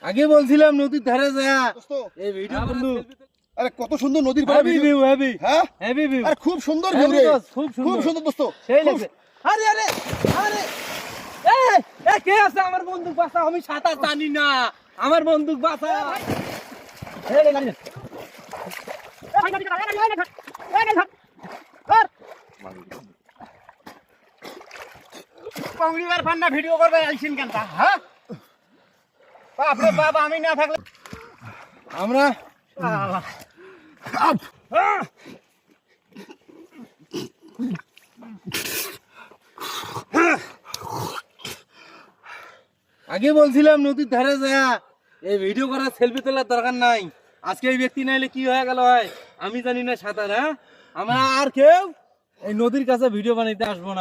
আগে বলছিলাম নদীর ধারে যা এই ভিডিও বন্ধু। আরে কত সুন্দর নদীর পাড়ে হেভি ভিউ, হেভি হ্যাঁ হেভি ভিউ, আরে খুব সুন্দর ভিউ রে, খুব খুব সুন্দর দোস্ত। সেই লাগছে। আরে আরে আরে এ কে আছে? আমার বন্দুক বাঁচা, আমি সাঁতার জানি না, আমার বন্দুক বাঁচা। এই গাড়ি পরিবার ফান্না ভিডিও করবে আইছেন কেন তা? হ্যাঁ বাপ রে বাবা, আমি না থাকলে আমরা আগে বলছিলাম নদীর ধারে যা এই ভিডিও করার সেলফি তোলার দরকার নাই। আজকে এই ব্যক্তি নাইলে কি হয়ে গেল হয় আমি জানি না সাঁতার। হ্যাঁ, আমরা আর কেউ এই নদীর কাছে ভিডিও বানাইতে আসবো না।